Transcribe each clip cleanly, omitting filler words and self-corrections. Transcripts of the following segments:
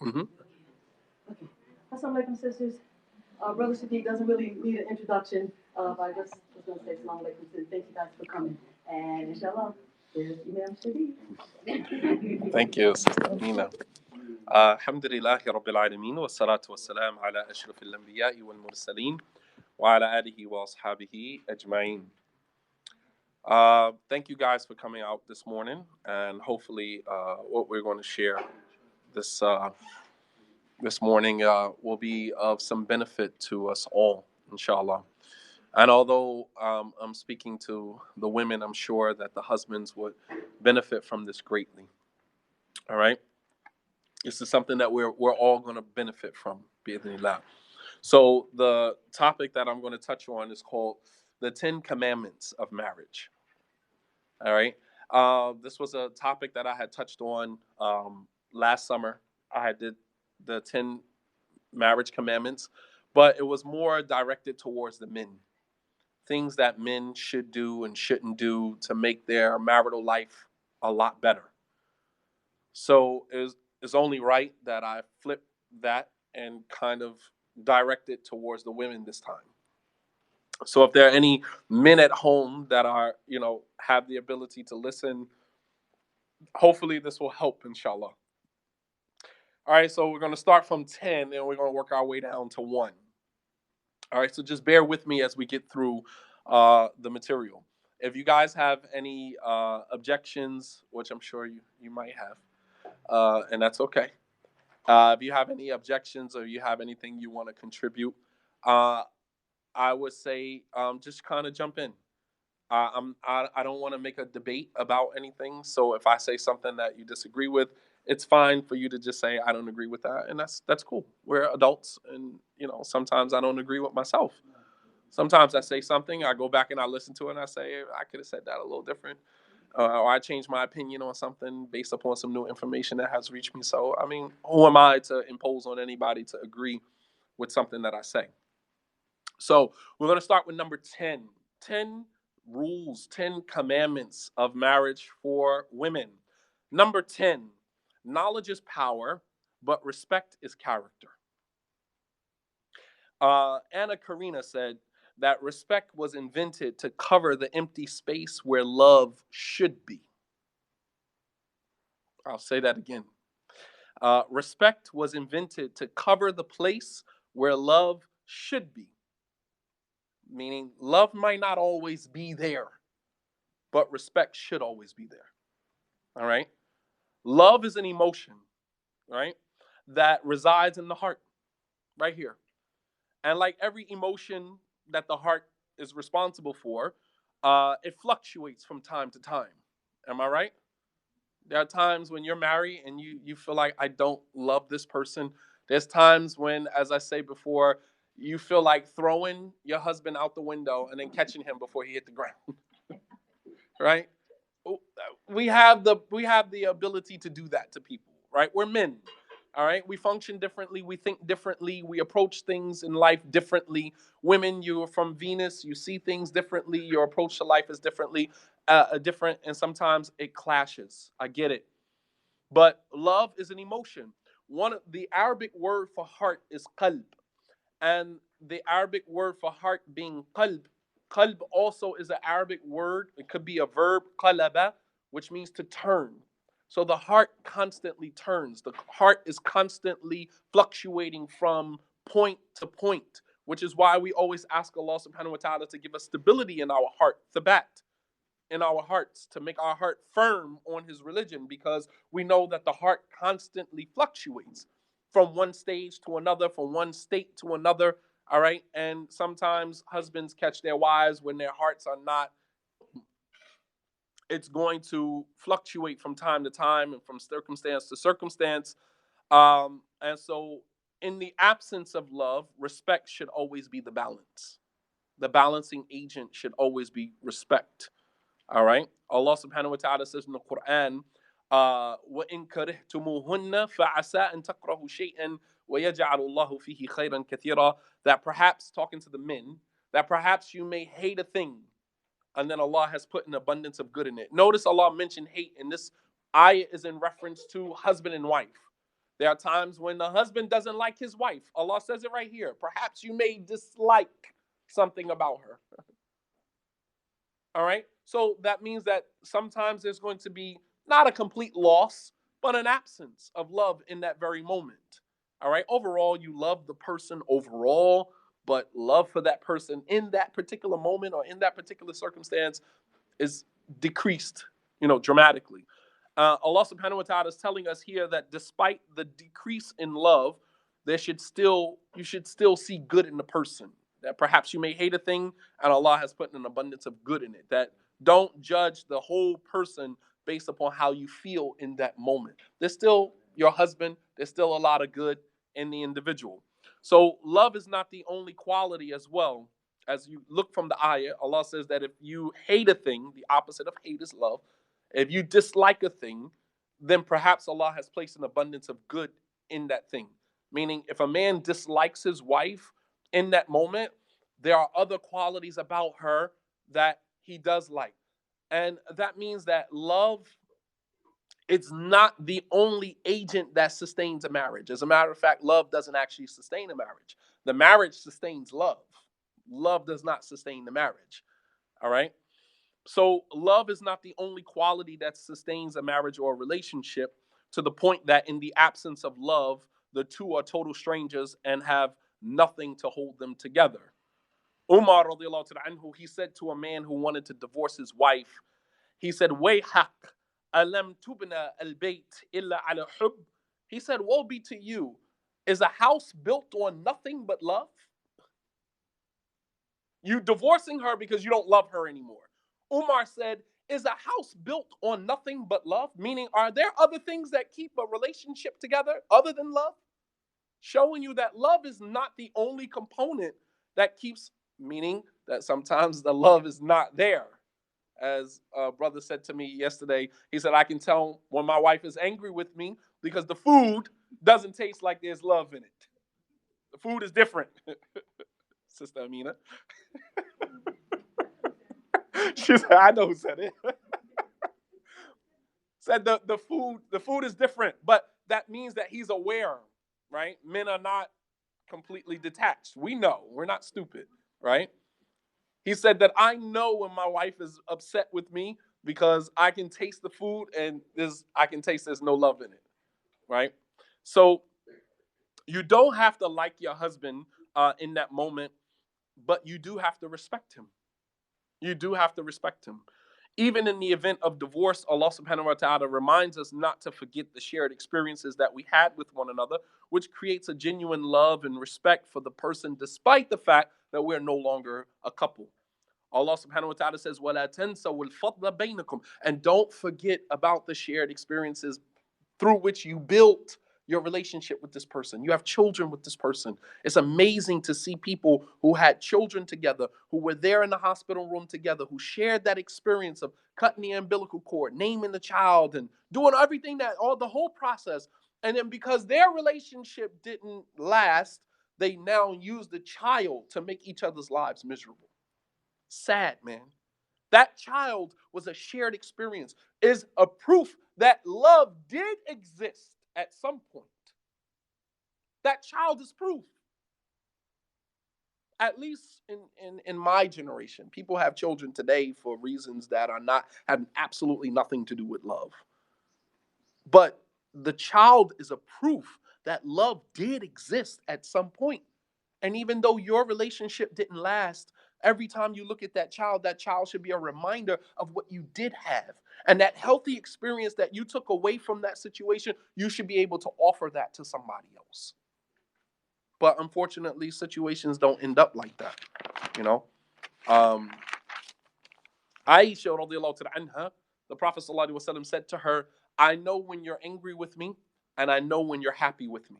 Mm-hmm. Okay. Assalamu alaikum, sisters. Brother Sadiq doesn't really need an introduction, but I just was going to say assalamu alaikum. Thank you guys for coming. And inshallah, there's Imam Sadiq. Thank you, Sister Amina. الحمد لله رب العالمين والصلاة والسلام على أشرف الأنبياء والمرسلين وعلى آله وأصحابه أجمعين. Thank you guys for coming out this morning, and hopefully what we're going to share this this morning will be of some benefit to us all, inshallah. And although I'm speaking to the women, I'm sure that the husbands would benefit from this greatly. All right? This is something that we're all going to benefit from, bi'idhnillah. So the topic that I'm going to touch on is called the 10 Commandments of Marriage. All right? This was a topic that I had touched on last summer. I did the 10 marriage commandments, but it was more directed towards the men. Things that men should do and shouldn't do to make their marital life a lot better. So it's only right that I flip that and kind of direct it towards the women this time. So if there are any men at home that are, have the ability to listen, hopefully this will help, inshallah. All right, so we're going to start from 10 and we're going to work our way down to 1. All right, so just bear with me as we get through the material. If you guys have any objections, which I'm sure you might have, and that's okay. If you have any objections or you have anything you want to contribute, I would say just kind of jump in. I don't want to make a debate about anything. So if I say something that you disagree with, it's fine for you to just say I don't agree with that, and that's cool. We're adults, and sometimes I don't agree with myself. Sometimes I say something, I go back and I listen to it, and I say I could have said that a little different, or I change my opinion on something based upon some new information that has reached me. So I mean, who am I to impose on anybody to agree with something that I say? So we're going to start with number 10. 10 rules, 10 commandments of marriage for women. Number 10, knowledge is power, but respect is character. Anna Karina said that respect was invented to cover the empty space where love should be. I'll say that again. Respect was invented to cover the place where love should be. Meaning, love might not always be there, but respect should always be there. All right? Love is an emotion, right, that resides in the heart, right here. And like every emotion that the heart is responsible for, it fluctuates from time to time. Am I right? There are times when you're married and you feel like I don't love this person. There's times when, as I say before, you feel like throwing your husband out the window and then catching him before he hit the ground. Right? We have the ability to do that to people, right? We're men. All right, we function differently, we think differently, we approach things in life differently. Women, you're from Venus, you see things differently, your approach to life is different, and sometimes it clashes. I get it. But love is an emotion. The Arabic word for heart is qalb, and the Arabic word for heart being qalb. Qalb also is an Arabic word. It could be a verb, qalaba, which means to turn. So the heart constantly turns. The heart is constantly fluctuating from point to point, which is why we always ask Allah subhanahu wa ta'ala to give us stability in our heart, thabat, in our hearts, to make our heart firm on his religion, because we know that the heart constantly fluctuates from one stage to another, from one state to another. All right. And sometimes husbands catch their wives when their hearts are not. It's going to fluctuate from time to time and from circumstance to circumstance. And so, in the absence of love, respect should always be the balance. The balancing agent should always be respect. All right. Allah subhanahu wa ta'ala says in the Quran, وَإِن كَرِهْتُمُوهُنَّ فَعَسَىٰ أَن تَكْرَهُ شَيْئًا وَيَجْعَلُ اللَّهُ فِيهِ خَيْرًا كَثِيرًا. That perhaps, talking to the men, that perhaps you may hate a thing, and then Allah has put an abundance of good in it. Notice Allah mentioned hate, and this ayah is in reference to husband and wife. There are times when the husband doesn't like his wife. Allah says it right here. Perhaps you may dislike something about her. All right. So that means that sometimes there's going to be not a complete loss, but an absence of love in that very moment. All right. Overall, you love the person overall, but love for that person in that particular moment or in that particular circumstance is decreased, dramatically. Allah subhanahu wa ta'ala is telling us here that despite the decrease in love, you should still see good in the person. That perhaps you may hate a thing, and Allah has put an abundance of good in it. That don't judge the whole person based upon how you feel in that moment. There's still your husband, there's still a lot of good in the individual. So love is not the only quality as well. As you look from the ayah, Allah says that if you hate a thing, the opposite of hate is love. If you dislike a thing, then perhaps Allah has placed an abundance of good in that thing. Meaning, if a man dislikes his wife in that moment, there are other qualities about her that he does like. And that means that love, it's not the only agent that sustains a marriage. As a matter of fact, love doesn't actually sustain a marriage. The marriage sustains love. Love does not sustain the marriage. All right. So love is not the only quality that sustains a marriage or a relationship, to the point that in the absence of love, the two are total strangers and have nothing to hold them together. Umar radiallahu anhu, he said to a man who wanted to divorce his wife, he said, Wayhak, alam tubna al bayt illa ala hub. He said, woe be to you. Is a house built on nothing but love? You divorcing her because you don't love her anymore. Umar said, is a house built on nothing but love? Meaning, are there other things that keep a relationship together other than love? Showing you that love is not the only component that keeps, meaning that sometimes the love is not there. As a brother said to me yesterday, he said, I can tell when my wife is angry with me because the food doesn't taste like there's love in it. The food is different. Sister Amina. She said, I know who said it. Said the food is different, but that means that he's aware, right? Men are not completely detached. We know. We're not stupid, right? He said that I know when my wife is upset with me because I can taste the food and I can taste there's no love in it, right? So you don't have to like your husband in that moment, but you do have to respect him. You do have to respect him. Even in the event of divorce, Allah subhanahu wa ta'ala reminds us not to forget the shared experiences that we had with one another, which creates a genuine love and respect for the person, despite the fact that we're no longer a couple. Allah subhanahu wa ta'ala says, وَلَا تَنْسَوُا الْفَضْلَ بَيْنَكُمْ. And don't forget about the shared experiences through which you built your relationship with this person. You have children with this person. It's amazing to see people who had children together, who were there in the hospital room together, who shared that experience of cutting the umbilical cord, naming the child, and doing everything the whole process. And then because their relationship didn't last, they now use the child to make each other's lives miserable. Sad, man. That child was a shared experience, is a proof that love did exist at some point. That child is proof. At least in my generation, people have children today for reasons that are not have absolutely nothing to do with love. But the child is a proof that love did exist at some point. And even though your relationship didn't last, every time you look at that child should be a reminder of what you did have. And that healthy experience that you took away from that situation, you should be able to offer that to somebody else. But unfortunately, situations don't end up like that. You know, um, Aisha radiallahu anha, the Prophet sallallahu alaihi wasallam said to her, I know when you're angry with me, and I know when you're happy with me.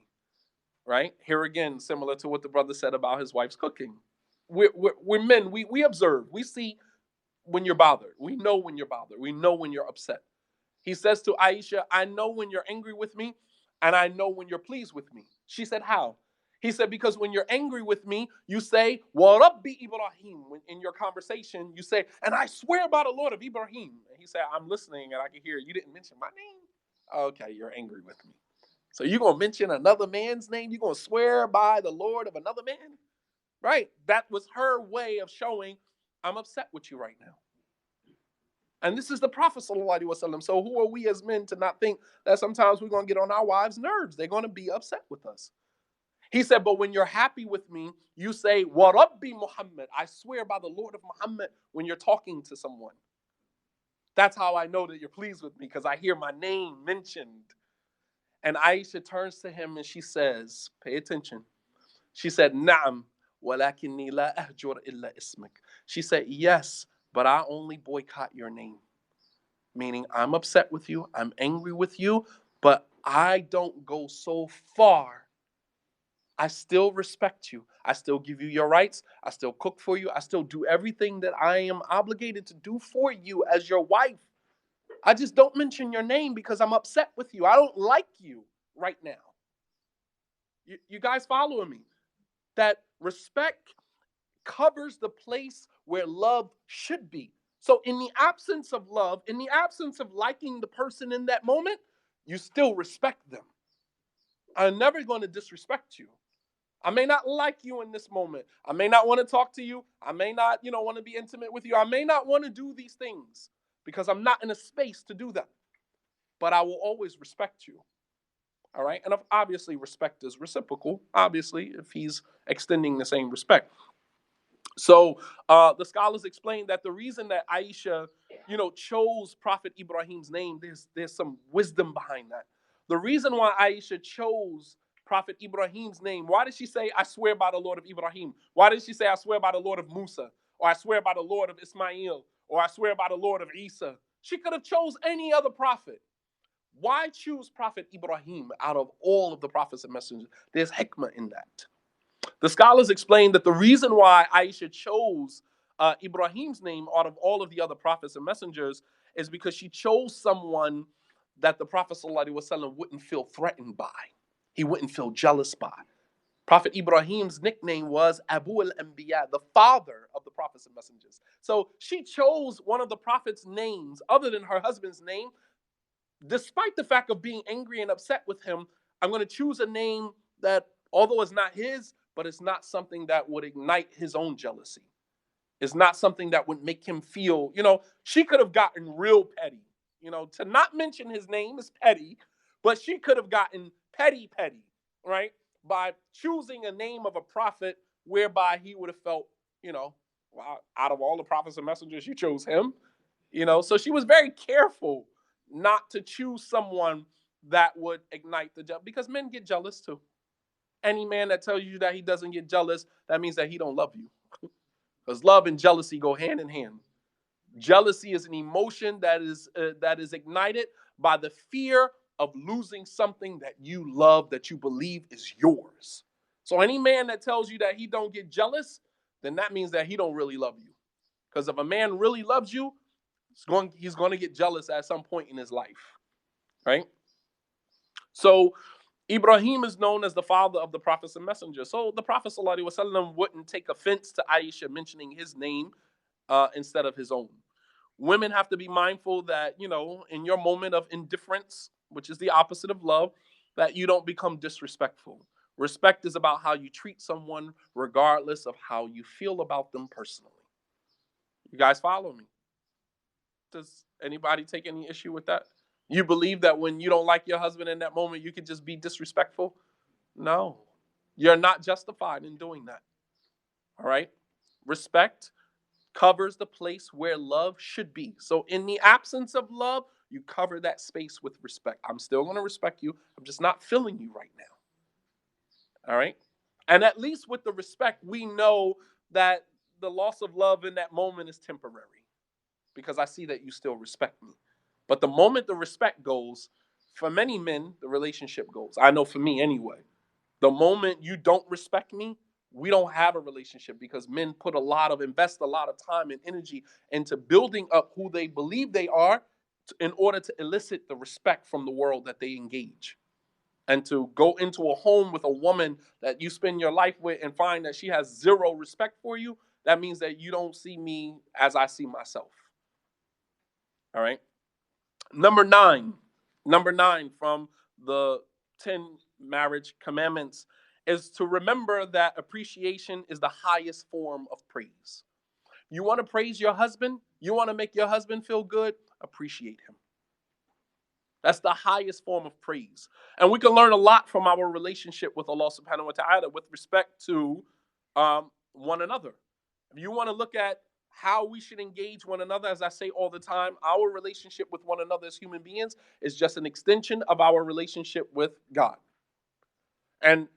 Right? Here again, similar to what the brother said about his wife's cooking. We're men, we observe, we see when you're bothered. We know when you're bothered. We know when you're upset. He says to Aisha, I know when you're angry with me, and I know when you're pleased with me. She said, how? He said, because when you're angry with me, you say, Wa Rabbi Ibrahim. When in your conversation, you say, and I swear by the Lord of Ibrahim. And he said, I'm listening and I can hear you didn't mention my name. Okay, you're angry with me. So you're going to mention another man's name? You're going to swear by the Lord of another man? Right? That was her way of showing, I'm upset with you right now. And this is the Prophet sallallahu alaihi wasallam. So who are we as men to not think that sometimes we're going to get on our wives' nerves? They're going to be upset with us. He said, but when you're happy with me, you say, Wa Rabbi Muhammad. I swear by the Lord of Muhammad when you're talking to someone. That's how I know that you're pleased with me, because I hear my name mentioned. And Aisha turns to him and she says, pay attention. She said, Na'am, walakinni la ahjur illa ismik. She said, yes, but I only boycott your name. Meaning I'm upset with you, I'm angry with you, but I don't go so far. I still respect you. I still give you your rights. I still cook for you. I still do everything that I am obligated to do for you as your wife. I just don't mention your name because I'm upset with you. I don't like you right now. You guys following me? That respect covers the place where love should be. So, in the absence of love, in the absence of liking the person in that moment, you still respect them. I'm never going to disrespect you. I may not like you in this moment. I may not want to talk to you. I may not, want to be intimate with you. I may not want to do these things because I'm not in a space to do them. But I will always respect you. All right? And obviously, respect is reciprocal, obviously, if he's extending the same respect. So the scholars explain that the reason that Aisha, chose Prophet Ibrahim's name, there's some wisdom behind that. The reason why Aisha chose Prophet Ibrahim's name, why did she say, I swear by the Lord of Ibrahim? Why did she say, I swear by the Lord of Musa? Or I swear by the Lord of Ismail? Or I swear by the Lord of Isa? She could have chose any other prophet. Why choose Prophet Ibrahim out of all of the prophets and messengers? There's hikmah in that. The scholars explain that the reason why Aisha chose Ibrahim's name out of all of the other prophets and messengers is because she chose someone that the Prophet ﷺ wouldn't feel threatened by. He wouldn't feel jealous by. Prophet Ibrahim's nickname was Abu al-Anbiya, the father of the prophets and messengers. So she chose one of the prophets' names other than her husband's name. Despite the fact of being angry and upset with him, I'm going to choose a name that, although it's not his, but it's not something that would ignite his own jealousy. It's not something that would make him feel, she could have gotten real petty. To not mention his name is petty, but she could have gotten petty, right? By choosing a name of a prophet whereby he would have felt, well, out of all the prophets and messengers, you chose him. So she was very careful not to choose someone that would ignite the jealousy, because men get jealous too. Any man that tells you that he doesn't get jealous, that means that he don't love you. Because love and jealousy go hand in hand. Jealousy is an emotion that is ignited by the fear of losing something that you love, that you believe is yours. So any man that tells you that he don't get jealous, then that means that he don't really love you. Because if a man really loves you, he's going to get jealous at some point in his life, right? So Ibrahim is known as the father of the prophets and messengers. So the Prophet ﷺ wouldn't take offense to Aisha mentioning his name instead of his own. Women have to be mindful that, in your moment of indifference, which is the opposite of love, that you don't become disrespectful. Respect is about how you treat someone regardless of how you feel about them personally. You guys follow me? Does anybody take any issue with that? You believe that when you don't like your husband in that moment, you could just be disrespectful? No. You're not justified in doing that. All right? Respect covers the place where love should be. So in the absence of love, you cover that space with respect. I'm still going to respect you. I'm just not feeling you right now. All right? And at least with the respect, we know that the loss of love in that moment is temporary, because I see that you still respect me. But the moment the respect goes, for many men, the relationship goes. I know for me anyway. The moment you don't respect me, we don't have a relationship, because men invest a lot of time and energy into building up who they believe they are in order to elicit the respect from the world that they engage. And to go into a home with a woman that you spend your life with and find that she has zero respect for you, that means that you don't see me as I see myself. All right. Number nine from the 10 marriage commandments is to remember that appreciation is the highest form of praise. You want to praise your husband? You want to make your husband feel good? Appreciate him. That's the highest form of praise. And we can learn a lot from our relationship with Allah subhanahu wa ta'ala with respect to one another. If you want to look at how we should engage one another, as I say all the time, our relationship with one another as human beings is just an extension of our relationship with God. And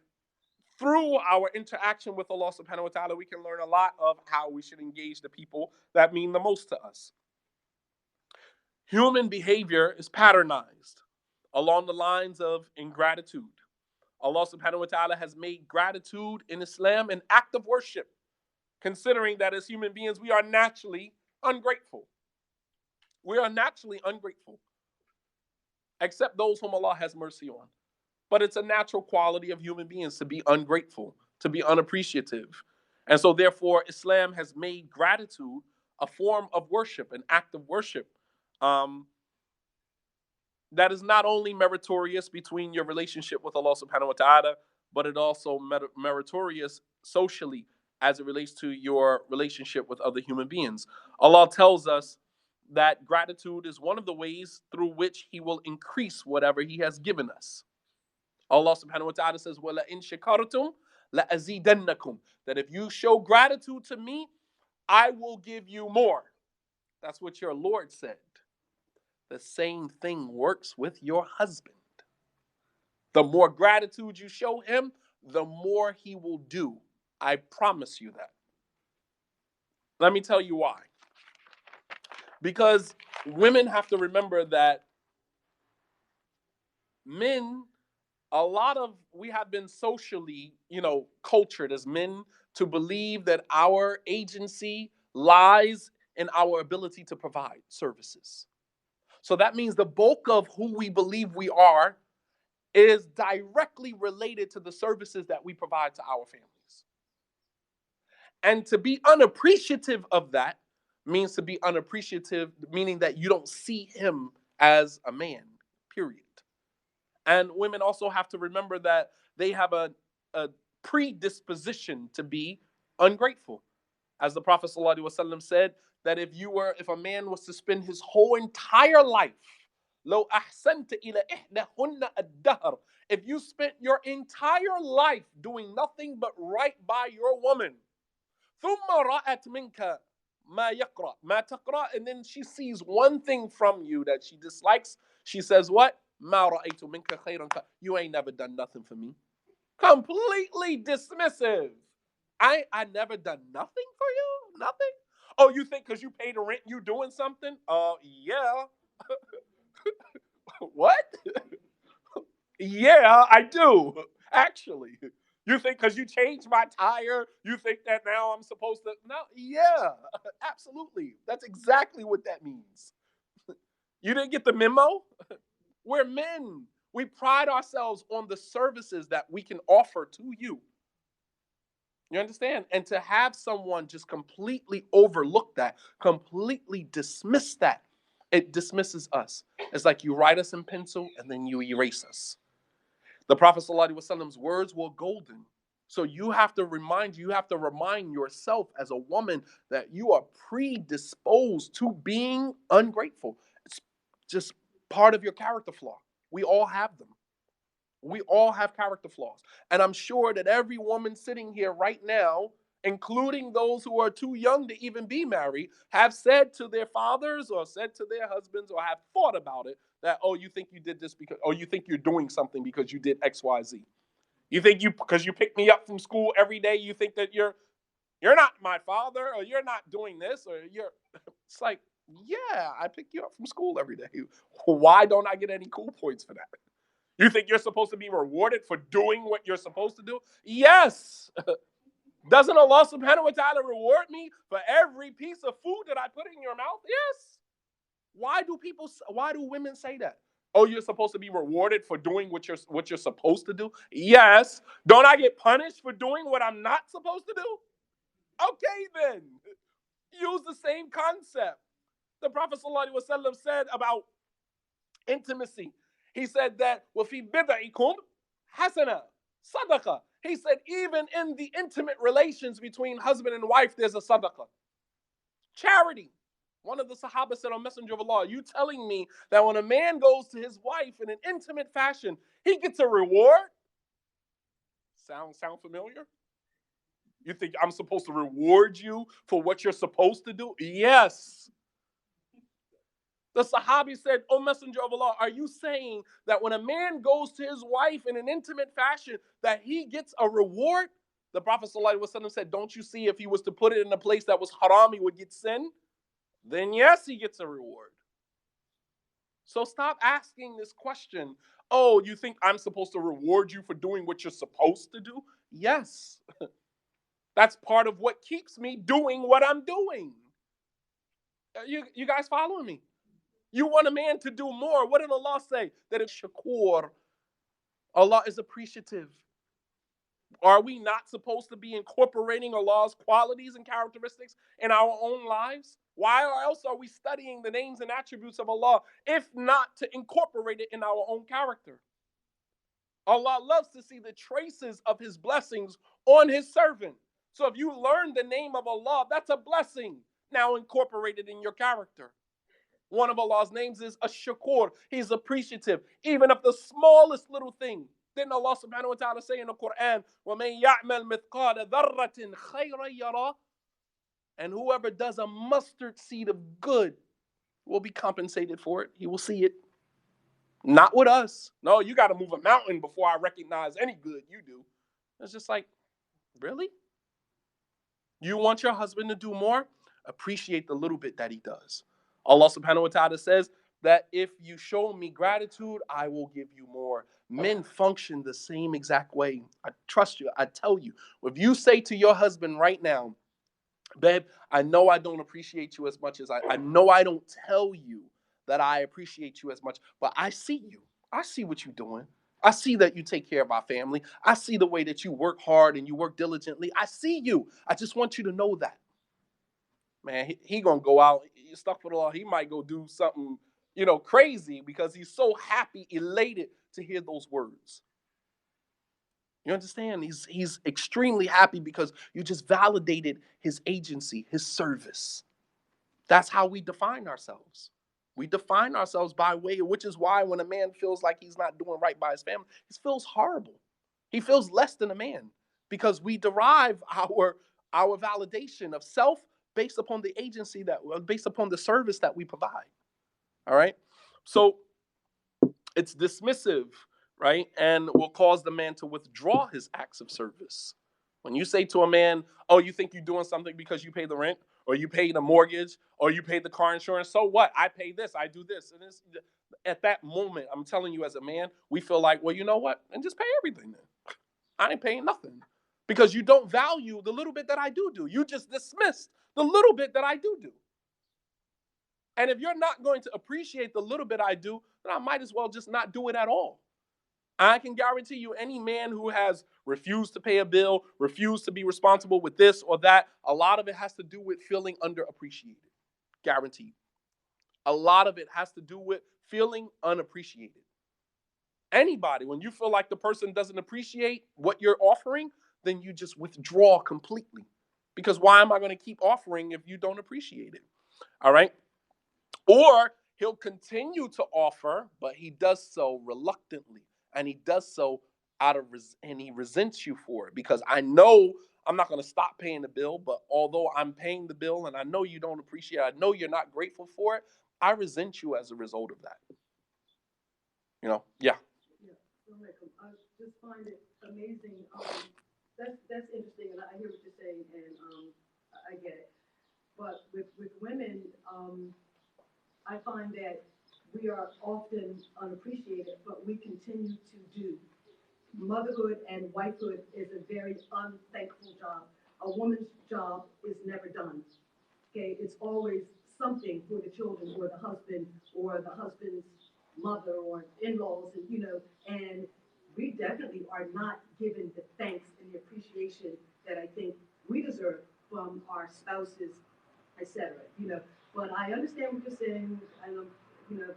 through our interaction with Allah subhanahu wa ta'ala, we can learn a lot of how we should engage the people that mean the most to us. Human behavior is patternized along the lines of ingratitude. Allah subhanahu wa ta'ala has made gratitude in Islam an act of worship, considering that as human beings, we are naturally ungrateful. We are naturally ungrateful, except those whom Allah has mercy on. But it's a natural quality of human beings to be ungrateful, to be unappreciative. And so, therefore, Islam has made gratitude a form of worship, an act of worship. Um, that is not only meritorious between your relationship with Allah subhanahu wa ta'ala, but it also meritorious socially as it relates to your relationship with other human beings. Allah tells us that gratitude is one of the ways through which He will increase whatever He has given us. Allah subhanahu wa ta'ala says, وَلَئِن شَكَرْتُمْ لَأَزِيدَنَّكُمْ, that if you show gratitude to me, I will give you more. That's what your Lord said. The same thing works with your husband. The more gratitude you show him, the more he will do. I promise you that. Let me tell you why. Because women have to remember that men, we have been socially, cultured as men to believe that our agency lies in our ability to provide services. So that means the bulk of who we believe we are is directly related to the services that we provide to our families. And to be unappreciative of that means to be unappreciative, meaning that you don't see him as a man, period. And women also have to remember that they have a predisposition to be ungrateful. As the Prophet ﷺ said, that if a man was to spend his whole entire life, لو أحسنت إلى إحداهن الدهر, if you spent your entire life doing nothing but right by your woman, ثم رأت منك ما يقرأ ما تقرأ, and then she sees one thing from you that she dislikes, she says what? ما رأيت منك خيرا, you ain't never done nothing for me. Completely dismissive. I never done nothing for you? Nothing? Oh, you think because you pay the rent you doing something? Yeah. What? Yeah, I do. Actually. You think because you changed my tire, you think that now I'm supposed to? No, yeah, absolutely. That's exactly what that means. You didn't get the memo? We're men. We pride ourselves on the services that we can offer to you. You understand? And to have someone just completely overlook that, completely dismiss that, it dismisses us. It's like you write us in pencil and then you erase us. The Prophet ﷺ's words were golden. So you have to remind yourself as a woman that you are predisposed to being ungrateful. It's just part of your character flaw. We all have them. We all have character flaws. And I'm sure that every woman sitting here right now, including those who are too young to even be married, have said to their fathers or said to their husbands or have thought about it that, oh, you think you did this because, or you think you're doing something because you did X, Y, Z. You think because you pick me up from school every day, you think that you're not my father, or you're not doing this, or you're, it's like, yeah, I pick you up from school every day. Why don't I get any cool points for that? You think you're supposed to be rewarded for doing what you're supposed to do? Yes. Doesn't Allah subhanahu wa ta'ala reward me for every piece of food that I put in your mouth? Yes. Why do women say that? Oh, you're supposed to be rewarded for doing what you're supposed to do? Yes. Don't I get punished for doing what I'm not supposed to do? Okay, then. Use the same concept. The Prophet ﷺ said about intimacy. He said that وَفِي بِضْعِكُمْ Hasana, sadaqah. He said, even in the intimate relations between husband and wife, there's a sadaqah. Charity. One of the Sahaba said, "On Messenger of Allah, you telling me that when a man goes to his wife in an intimate fashion, he gets a reward?" Sound familiar? You think I'm supposed to reward you for what you're supposed to do? Yes. The Sahabi said, "O Messenger of Allah, are you saying that when a man goes to his wife in an intimate fashion, that he gets a reward?" The Prophet ﷺ said, "Don't you see if he was to put it in a place that was haram, he would get sin? Then yes, he gets a reward." So stop asking this question. Oh, you think I'm supposed to reward you for doing what you're supposed to do? Yes. That's part of what keeps me doing what I'm doing. You guys following me? You want a man to do more. What did Allah say? That it's shakur. Allah is appreciative. Are we not supposed to be incorporating Allah's qualities and characteristics in our own lives? Why else are we studying the names and attributes of Allah if not to incorporate it in our own character? Allah loves to see the traces of His blessings on His servant. So if you learn the name of Allah, that's a blessing. Now incorporate it in your character. One of Allah's names is Ash-Shakur. He's appreciative, even of the smallest little thing. Didn't Allah subhanahu wa ta'ala say in the Quran, وَمَن يَعْمَلْ مِثْقَالَ ذَرَّةٍ خَيْرًا يَرَى? And whoever does a mustard seed of good will be compensated for it. He will see it. Not with us. No, you got to move a mountain before I recognize any good you do. It's just like, really? You want your husband to do more? Appreciate the little bit that he does. Allah subhanahu wa ta'ala says that if you show me gratitude, I will give you more. Men function the same exact way. I trust you. I tell you. If you say to your husband right now, "Babe, I know I don't appreciate you as much as I know I don't tell you that I appreciate you as much, but I see you. I see what you're doing. I see that you take care of our family. I see the way that you work hard and you work diligently. I see you. I just want you to know that." Man, he gonna go out, stuck for the law. He might go do something, crazy because he's so happy, elated to hear those words. You understand? He's extremely happy because you just validated his agency, his service. That's how we define ourselves. We define ourselves by way, which is why when a man feels like he's not doing right by his family, he feels horrible. He feels less than a man because we derive our validation of self based upon the agency based upon the service that we provide. All right. So it's dismissive, right? And will cause the man to withdraw his acts of service. When you say to a man, "Oh, you think you're doing something because you pay the rent, or you pay the mortgage, or you pay the car insurance, so what? I pay this, I do this." And at that moment, I'm telling you as a man, we feel like, well, you know what? And just pay everything then. I ain't paying nothing. Because you don't value the little bit that I do. You just dismiss the little bit that I do. And if you're not going to appreciate the little bit I do, then I might as well just not do it at all. I can guarantee you any man who has refused to pay a bill, refused to be responsible with this or that, a lot of it has to do with feeling underappreciated. Guaranteed. A lot of it has to do with feeling unappreciated. Anybody, when you feel like the person doesn't appreciate what you're offering, then you just withdraw completely. Because why am I going to keep offering if you don't appreciate it? All right. Or he'll continue to offer, but he does so reluctantly. And he does so and he resents you for it. Because I know I'm not going to stop paying the bill, but although I'm paying the bill and I know you don't appreciate it, I know you're not grateful for it, I resent you as a result of that. Yeah. Yeah, I just find it amazing. That's interesting, and I hear what you're saying, and I get it. But with women, I find that we are often unappreciated, but we continue to do. Motherhood and wifehood is a very unthankful job. A woman's job is never done. Okay, it's always something for the children or the husband's mother or in-laws, and we definitely are not given the thanks and the appreciation that I think we deserve from our spouses, etc. But I understand what you're saying, and you know,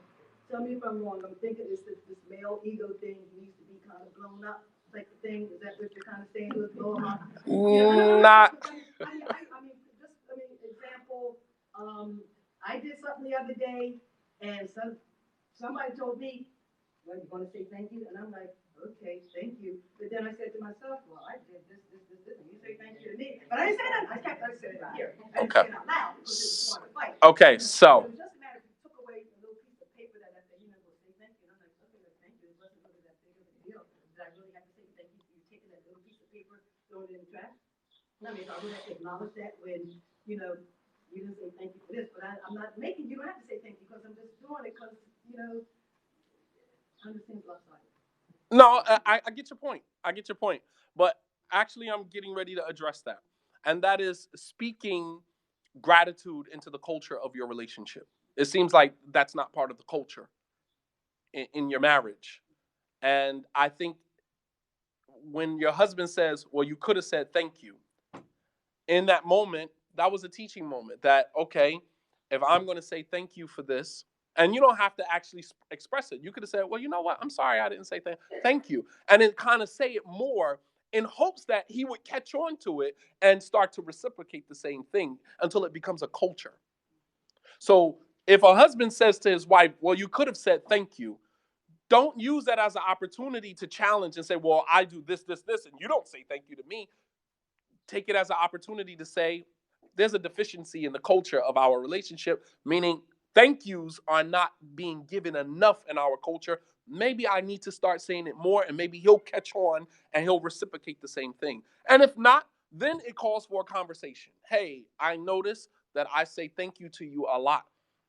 tell me if I'm wrong. I'm thinking this male ego thing needs to be kind of blown up, like the thing. Is that what you're kind of saying? Let's blow him up. Yeah, Not. I mean, example. I did something the other day, and somebody told me, "Well, you want to say thank you?" And I'm like, "Okay, thank you." But then I said to myself, "Well, I did this, and you say thank you to me." But I didn't say that. I said it out here. I didn't say it out loud because it was part of the fight. Okay, so. It was just a matter of you took away a little piece of paper that I said, well, say thank you. And I'm like, okay, well, thank you. It wasn't really that big of a deal. Did I really have to say thank you for you taking that little piece of paper, throwing it in the trash? I mean, I would have to acknowledge that when, you know, you didn't say thank you for this, but I'm not making you don't have to say thank you because I'm just doing it because, understands lopsided. No, I get your point. I get your point. But actually, I'm getting ready to address that. And that is speaking gratitude into the culture of your relationship. It seems like that's not part of the culture in your marriage. And I think when your husband says, well, you could have said thank you, in that moment, that was a teaching moment that, okay, if I'm going to say thank you for this, and you don't have to actually express it. You could have said, well, you know what? I'm sorry I didn't say thank you. And then kind of say it more in hopes that he would catch on to it and start to reciprocate the same thing until it becomes a culture. So if a husband says to his wife, well, you could have said thank you, don't use that as an opportunity to challenge and say, well, I do this, and you don't say thank you to me. Take it as an opportunity to say, there's a deficiency in the culture of our relationship, meaning thank yous are not being given enough in our culture. Maybe I need to start saying it more, and maybe he'll catch on and he'll reciprocate the same thing. And if not, then it calls for a conversation. Hey, I notice that I say thank you to you a lot.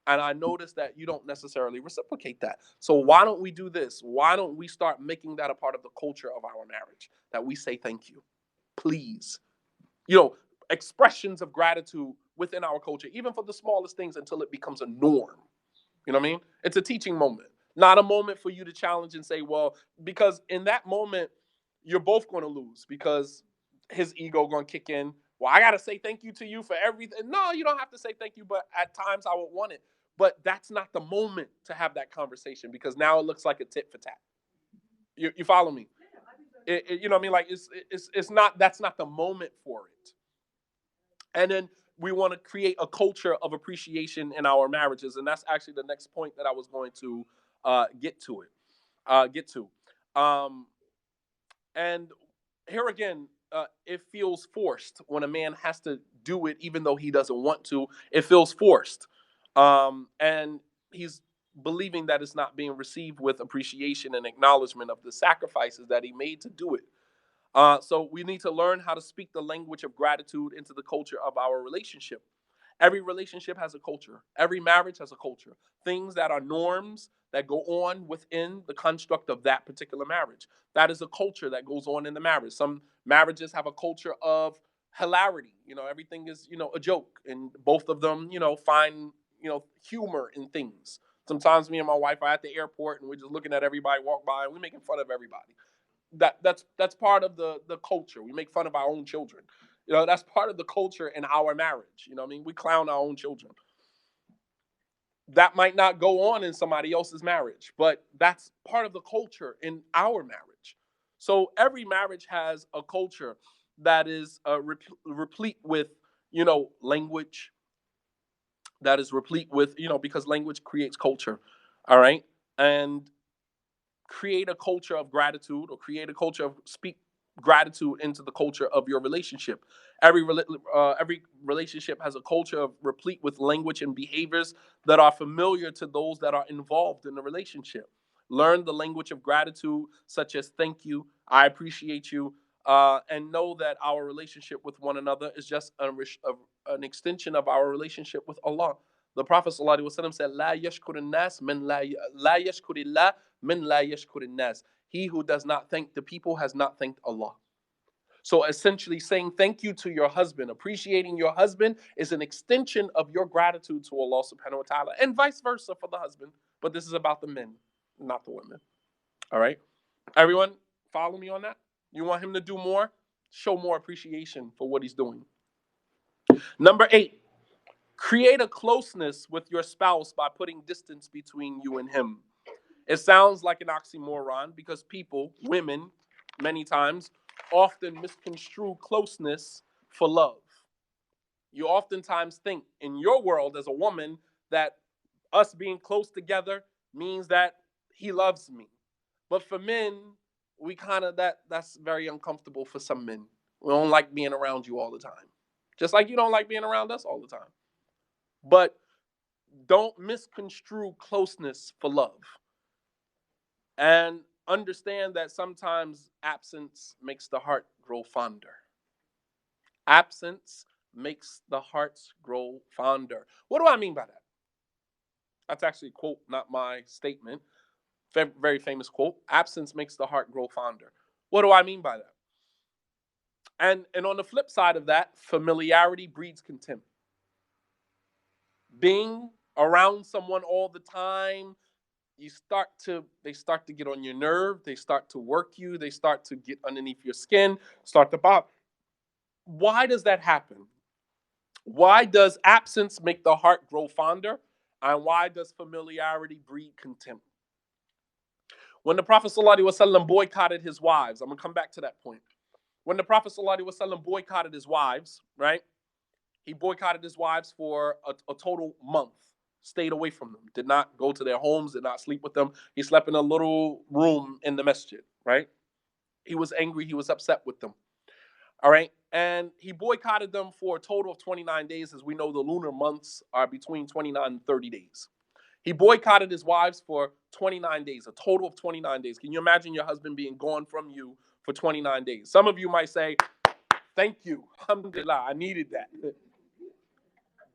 And I notice that you don't necessarily reciprocate that. So why don't we do this? Why don't we start making that a part of the culture of our marriage? That we say thank you. Please. You know, expressions of gratitude within our culture, even for the smallest things until it becomes a norm. You know what I mean? It's a teaching moment, not a moment for you to challenge and say, well, because in that moment, you're both going to lose because his ego going to kick in. Well, I got to say thank you to you for everything. No, you don't have to say thank you, but at times I would want it. But that's not the moment to have that conversation because now it looks like a tit for tat. You follow me? You know what I mean? Like it's not, that's not the moment for it. And then we want to create a culture of appreciation in our marriages, and that's actually the next point that I was going to get to it. Get to, um, and here again, it feels forced when a man has to do it, even though he doesn't want to. It feels forced, and he's believing that it's not being received with appreciation and acknowledgement of the sacrifices that he made to do it. So we need to learn how to speak the language of gratitude into the culture of our relationship. Every relationship has a culture. Every marriage has a culture. Things that are norms that go on within the construct of that particular marriage. That is a culture that goes on in the marriage. Some marriages have a culture of hilarity. You know, everything is, a joke. And both of them, find, humor in things. Sometimes me and my wife are at the airport and we're just looking at everybody walk by and we're making fun of everybody. That's part of the culture. We make fun of our own children. That's part of the culture in our marriage. You know what I mean? We clown our own children. That might not go on in somebody else's marriage, but that's part of the culture in our marriage. So every marriage has a culture that is replete with, language, that is replete with, because language creates culture. All right. And create a culture of gratitude, or create a culture of speak gratitude into the culture of your relationship. Every relationship has a culture of replete with language and behaviors that are familiar to those that are involved in the relationship. Learn the language of gratitude, such as thank you, I appreciate you, and know that our relationship with one another is just an extension of our relationship with Allah. The Prophet ﷺ said, "La yashkurin nas min la yashkurillah min la yashkurin nas." He who does not thank the people has not thanked Allah. So essentially saying thank you to your husband, appreciating your husband is an extension of your gratitude to Allah subhanahu wa ta'ala, and vice versa for the husband. But this is about the men, not the women. All right? Everyone, follow me on that? You want him to do more? Show more appreciation for what he's doing. Number 8, create a closeness with your spouse by putting distance between you and him. It sounds like an oxymoron because people, women, many times, often misconstrue closeness for love. You oftentimes think in your world as a woman that us being close together means that he loves me. But for men, we kind of that's very uncomfortable for some men. We don't like being around you all the time. Just like you don't like being around us all the time. But don't misconstrue closeness for love. And understand that sometimes absence makes the heart grow fonder. Absence makes the hearts grow fonder. What do I mean by that? That's actually a quote, not my statement. Very famous quote. Absence makes the heart grow fonder. What do I mean by that? And on the flip side of that, familiarity breeds contempt. Being around someone all the time, they start to get on your nerve, they start to work you, they start to get underneath your skin, start to bother. Why does that happen? Why does absence make the heart grow fonder? And why does familiarity breed contempt? When the Prophet ﷺ boycotted his wives, I'm going to come back to that point. When the Prophet ﷺ boycotted his wives, right? He boycotted his wives for a total month, stayed away from them, did not go to their homes, did not sleep with them. He slept in a little room in the masjid, right? He was angry, he was upset with them. All right. And he boycotted them for a total of 29 days. As we know, the lunar months are between 29 and 30 days. He boycotted his wives for 29 days, a total of 29 days. Can you imagine your husband being gone from you for 29 days? Some of you might say, thank you. Alhamdulillah, I needed that.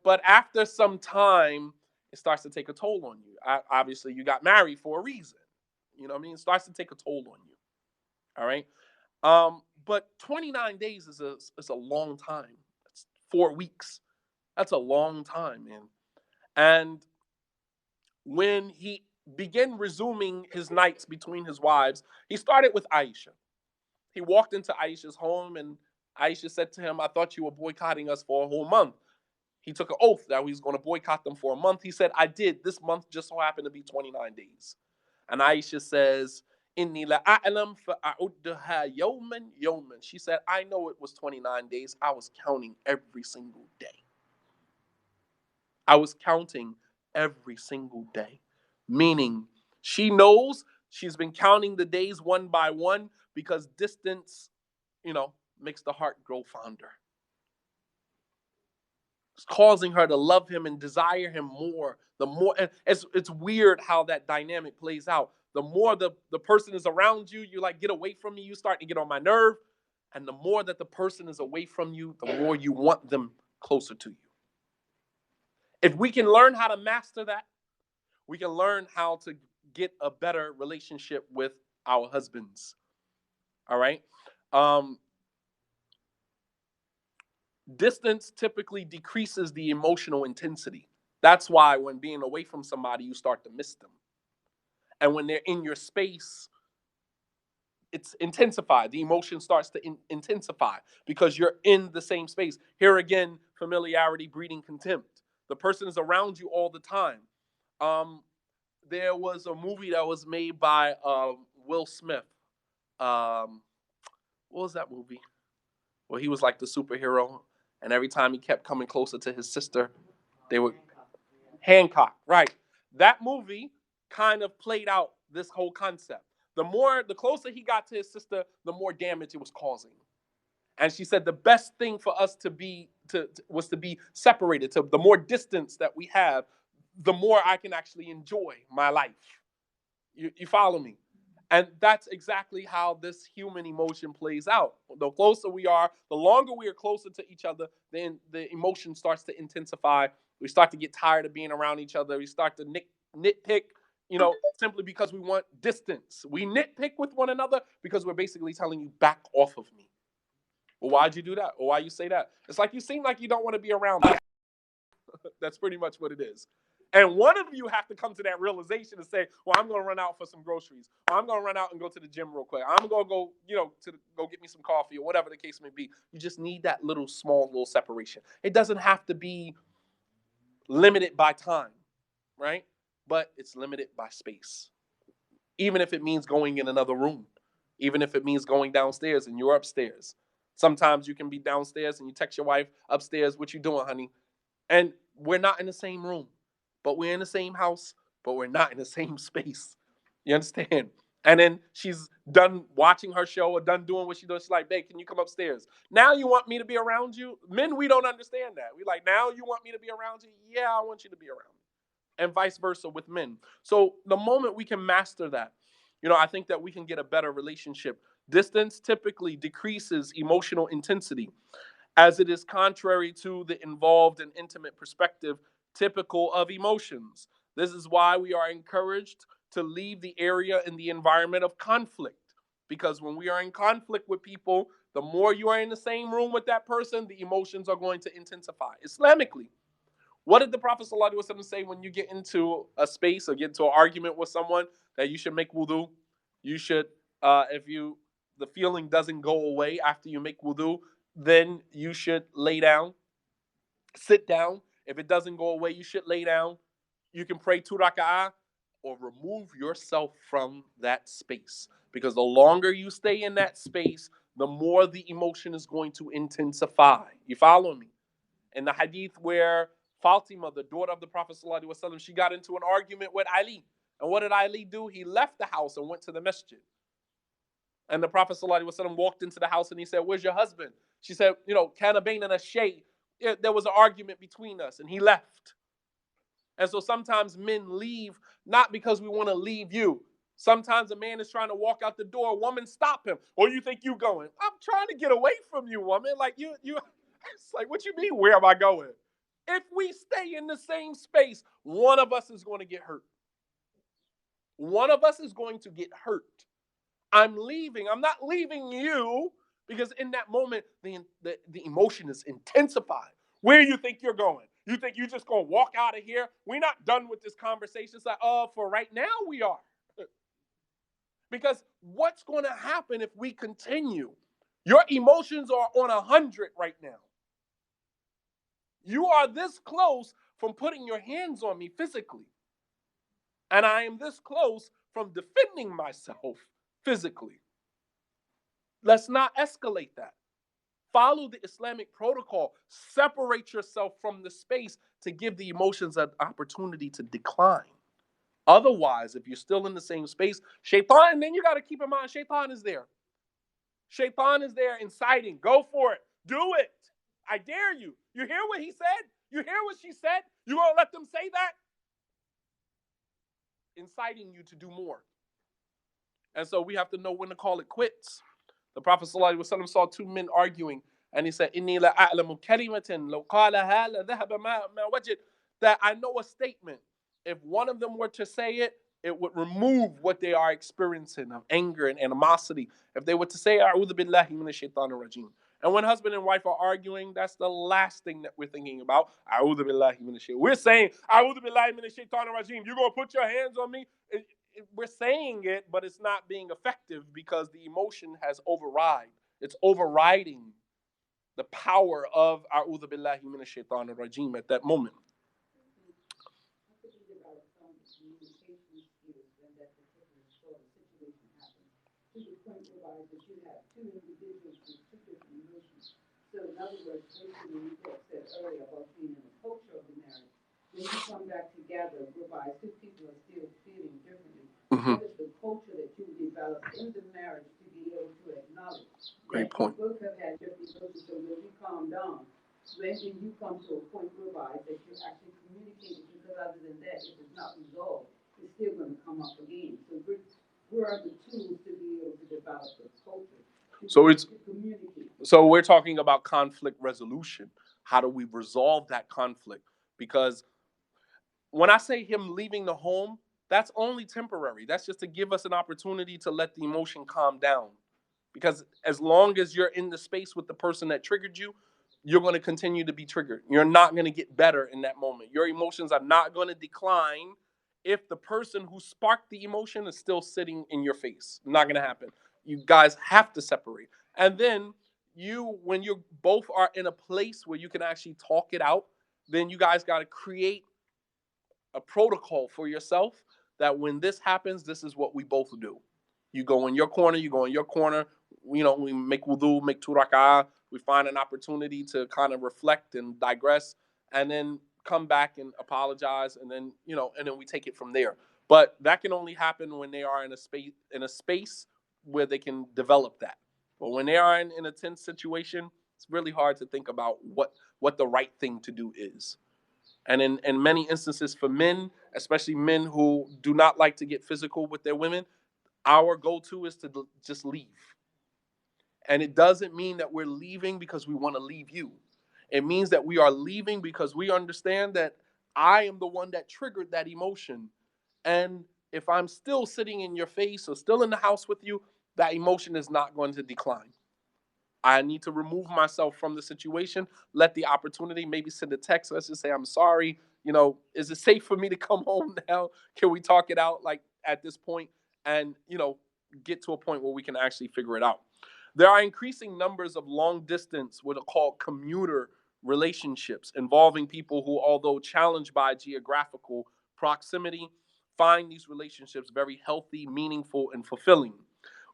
But after some time, it starts to take a toll on you. Obviously, you got married for a reason. You know what I mean? It starts to take a toll on you. All right. But 29 days is a long time. It's 4 weeks. That's a long time, man. And when he began resuming his nights between his wives, he started with Aisha. He walked into Aisha's home, and Aisha said to him, I thought you were boycotting us for a whole month. He took an oath that he was going to boycott them for a month. He said, I did. This month just so happened to be 29 days. And Aisha says, Inni la'a'lam fa'uddaha yawman yawman. She said, I know it was 29 days. I was counting every single day. I was counting every single day. Meaning, she knows she's been counting the days one by one because distance, makes the heart grow fonder. It's causing her to love him and desire him more. The more, and it's weird how that dynamic plays out. The more the person is around you, you're like, get away from me. You start to get on my nerve. And the more that the person is away from you, the more you want them closer to you. If we can learn how to master that, we can learn how to get a better relationship with our husbands. All right. Um, Distance typically decreases the emotional intensity. That's why when being away from somebody, you start to miss them. And when they're in your space, it's intensified. The emotion starts to intensify because you're in the same space. Here again, familiarity breeding contempt. The person is around you all the time. Um, there was a movie that was made by Will Smith. What was that movie? Well, he was like the superhero, and every time he kept coming closer to his sister, they would Hancock, right? That movie kind of played out this whole concept. The closer he got to his sister, the more damage it was causing. And she said the best thing for us was to be separated. To the more distance that we have, the more I can actually enjoy my life. You follow me? And that's exactly how this human emotion plays out. The closer we are, the longer we are closer to each other, then the emotion starts to intensify. We start to get tired of being around each other. We start to nitpick, simply because we want distance. We nitpick with one another because we're basically telling you, back off of me. Well, why'd you do that? Or why you say that? It's like you seem like you don't want to be around me. That's pretty much what it is. And one of you have to come to that realization and say, well, I'm going to run out for some groceries. Or I'm going to run out and go to the gym real quick. I'm going to go, go get me some coffee or whatever the case may be. You just need that little separation. It doesn't have to be limited by time, right? But it's limited by space. even if it means going in another room, even if it means going downstairs and you're upstairs. Sometimes you can be downstairs and you text your wife upstairs, what you doing, honey? And we're not in the same room, but we're in the same house, but we're not in the same space. You understand? And then she's done watching her show or done doing what she does. She's like, babe, can you come upstairs? Now you want me to be around you? Men, we don't understand that. We like, now you want me to be around you? Yeah, I want you to be around me. And vice versa with men. So the moment we can master that, I think that we can get a better relationship. Distance typically decreases emotional intensity, as it is contrary to the involved and intimate perspective typical of emotions. This is why we are encouraged to leave the area and the environment of conflict. Because when we are in conflict with people, the more you are in the same room with that person, the emotions are going to intensify. Islamically, what did the Prophet ﷺ say when you get into a space or get into an argument with someone that you should make wudu? You should, if the feeling doesn't go away after you make wudu, then you should lay down, sit down. If it doesn't go away, you should lay down. You can pray 2 raka'ah or remove yourself from that space. Because the longer you stay in that space, the more the emotion is going to intensify. You follow me? In the hadith where Fatima, the daughter of the Prophet ﷺ, she got into an argument with Ali. And what did Ali do? He left the house and went to the masjid. And the Prophet ﷺ walked into the house and he said, where's your husband? She said, kana baynana shay. There was an argument between us, and he left. And so sometimes men leave not because we want to leave you. Sometimes a man is trying to walk out the door, a woman stop him. Or you think you going? I'm trying to get away from you, woman. Like you it's like, what you mean, where am I going? If we stay in the same space, one of us is going to get hurt. One of us is going to get hurt. I'm leaving. I'm not leaving you, because in that moment, the emotion is intensified. Where you think you're going? You think you're just going to walk out of here? We're not done with this conversation. It's like, for right now, we are. Because what's going to happen if we continue? Your emotions are on 100 right now. You are this close from putting your hands on me physically. And I am this close from defending myself physically. Let's not escalate that. Follow the Islamic protocol. Separate yourself from the space to give the emotions an opportunity to decline. Otherwise, if you're still in the same space, shaitan, and then you got to keep in mind, shaitan is there. Shaitan is there inciting. Go for it. Do it. I dare you. You hear what he said? You hear what she said? You going to let them say that? Inciting you to do more. And so we have to know when to call it quits. The Prophet ﷺ saw two men arguing, and he said, "Inni la a'lamu kalimatin law qalaha la dhahaba ma wajid." That I know a statement. If one of them were to say it, it would remove what they are experiencing of anger and animosity. If they were to say, "A'udhu billahi minash shaitanir rajim." And when husband and wife are arguing, that's the last thing that we're thinking about. A'udhu billahi minash shaitanir. We're saying, "A'udhu billahi minash shaitanir rajim." You're gonna put your hands on me? We're saying it, but it's not being effective because the emotion has override. It's overriding the power of A'udhu billahi minash shaitanir rajim at that moment. So in other words, basically you said earlier about being in the culture of the marriage, when you come back together, whereby two people are still feeling differently, what is the culture that you develop in the marriage to be able to acknowledge? Great point. Both have had different emotions, so when you calm down, when do you come to a point whereby that you actually communicate? Because other than that, if it's not resolved, it's still going to come up again. So where are the tools to be able to develop the culture? So we're talking about conflict resolution. How do we resolve that conflict? Because when I say him leaving the home, that's only temporary. That's just to give us an opportunity to let the emotion calm down. Because as long as you're in the space with the person that triggered you, you're going to continue to be triggered. You're not going to get better in that moment. Your emotions are not going to decline if the person who sparked the emotion is still sitting in your face. Not going to happen. You guys have to separate. And then when you both are in a place where you can actually talk it out, then you guys got to create a protocol for yourself that when this happens, this is what we both do. You go in your corner, you go in your corner. We make wudu, make 2 rak'ah. We find an opportunity to kind of reflect and digress, and then come back and apologize, and then and then we take it from there. But that can only happen when they are in a space where they can develop that. But when they are in a tense situation, it's really hard to think about what the right thing to do is. And in many instances for men, especially men who do not like to get physical with their women, our go-to is to just leave. And it doesn't mean that we're leaving because we want to leave you. It means that we are leaving because we understand that I am the one that triggered that emotion. And if I'm still sitting in your face or still in the house with you, that emotion is not going to decline. I need to remove myself from the situation, let the opportunity, maybe send a text message, say, I'm sorry. Is it safe for me to come home now? Can we talk it out like at this point? And, get to a point where we can actually figure it out. There are increasing numbers of long distance, what are called commuter relationships, involving people who, although challenged by geographical proximity, find these relationships very healthy, meaningful, and fulfilling.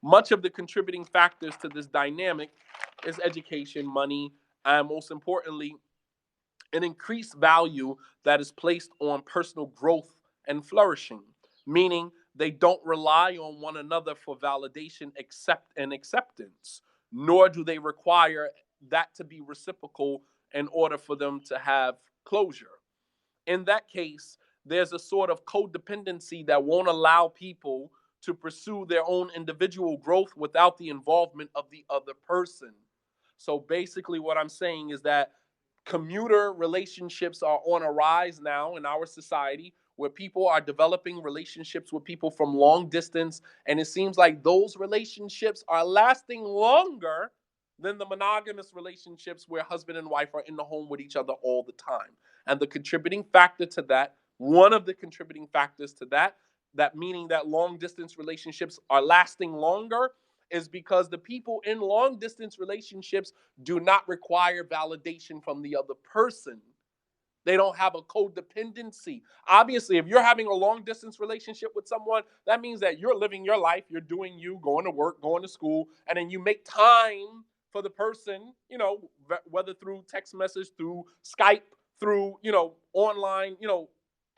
Much of the contributing factors to this dynamic is education, money, and most importantly, an increased value that is placed on personal growth and flourishing, meaning they don't rely on one another for validation and acceptance, nor do they require that to be reciprocal in order for them to have closure. In that case, there's a sort of codependency that won't allow people to pursue their own individual growth without the involvement of the other person. So basically, what I'm saying is that commuter relationships are on a rise now in our society, where people are developing relationships with people from long distance. And it seems like those relationships are lasting longer than the monogamous relationships where husband and wife are in the home with each other all the time. And the contributing factor to that, one of the contributing factors to that meaning that long distance relationships are lasting longer, is because the people in long distance relationships do not require validation from the other person. They don't have a codependency. Obviously, if you're having a long distance relationship with someone, that means that you're living your life, you're doing you, going to work, going to school, and then you make time for the person, whether through text message, through Skype, through, online,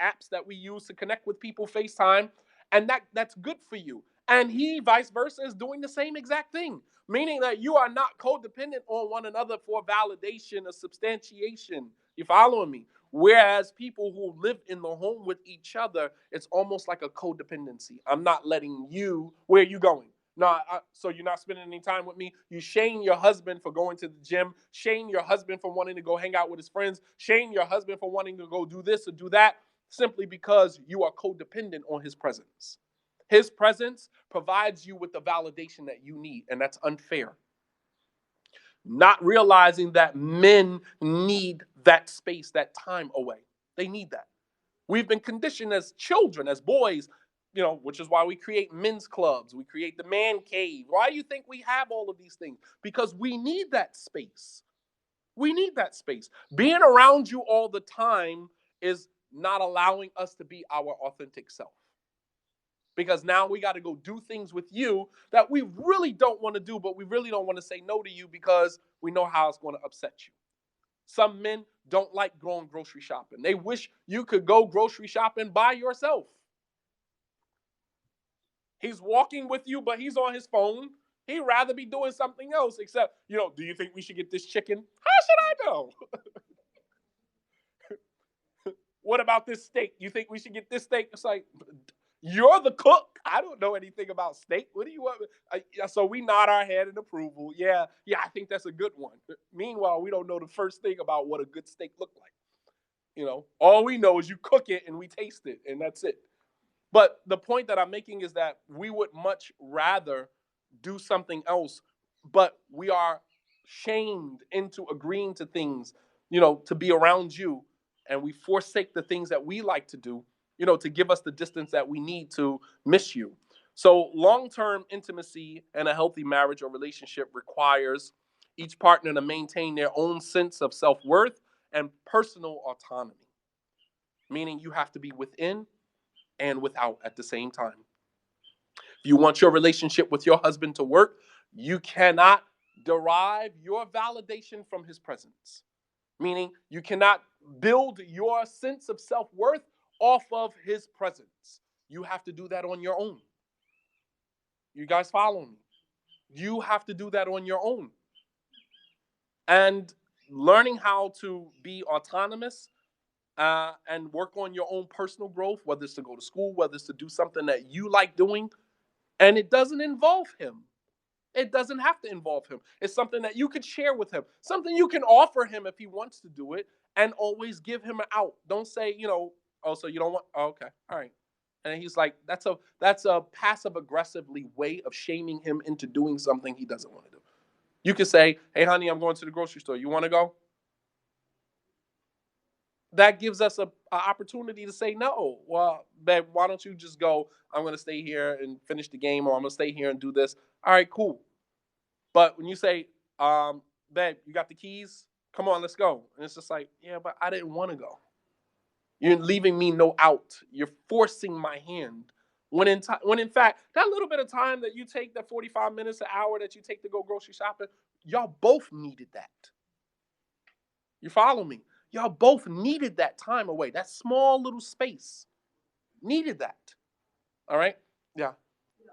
apps that we use to connect with people, FaceTime, and that's good for you. And he, vice versa, is doing the same exact thing, meaning that you are not codependent on one another for validation or substantiation. You following me? Whereas people who live in the home with each other, it's almost like a codependency. I'm not letting you, where are you going? No, so you're not spending any time with me. You shame your husband for going to the gym. Shame your husband for wanting to go hang out with his friends. Shame your husband for wanting to go do this or do that, simply because you are codependent on his presence. His presence provides you with the validation that you need, and that's unfair. Not realizing that men need that space, that time away. They need that. We've been conditioned as children, as boys, which is why we create men's clubs. We create the man cave. Why do you think we have all of these things? Because we need that space. We need that space. Being around you all the time is not allowing us to be our authentic self. Because now we got to go do things with you that we really don't want to do, but we really don't want to say no to you because we know how it's going to upset you. Some men don't like going grocery shopping. They wish you could go grocery shopping by yourself. He's walking with you, but he's on his phone. He'd rather be doing something else, except, do you think we should get this chicken? How should I know? What about this steak? You think we should get this steak? It's like, you're the cook. I don't know anything about steak. What do you want? So we nod our head in approval. Yeah, I think that's a good one. Meanwhile, we don't know the first thing about what a good steak looked like. All we know is you cook it and we taste it, and that's it. But the point that I'm making is that we would much rather do something else, but we are shamed into agreeing to things, to be around you, and we forsake the things that we like to do, to give us the distance that we need to miss you. So long-term intimacy and a healthy marriage or relationship requires each partner to maintain their own sense of self-worth and personal autonomy, meaning you have to be within and without at the same time. If you want your relationship with your husband to work, you cannot derive your validation from his presence. Meaning, you cannot build your sense of self worth off of his presence. You have to do that on your own. You guys follow me? You have to do that on your own. And learning how to be autonomous and work on your own personal growth, whether it's to go to school, whether it's to do something that you like doing, and it doesn't involve him. It doesn't have to involve him. It's something that you could share with him, something you can offer him if he wants to do it, and always give him an out. Don't say, oh, so you don't want, oh, okay, all right. And he's like, that's a passive aggressively way of shaming him into doing something he doesn't want to do. You could say, hey, honey, I'm going to the grocery store. You want to go? That gives us a opportunity to say no. Well, babe, why don't you just go? I'm going to stay here and finish the game, or I'm going to stay here and do this. All right, cool. But when you say, babe, you got the keys? Come on, let's go. And it's just like, yeah, but I didn't want to go. You're leaving me no out. You're forcing my hand. When in fact, that little bit of time that you take, that 45 minutes, an hour that you take to go grocery shopping, y'all both needed that. You follow me? Y'all both needed that time away. That small little space needed that. All right? Yeah. Yeah,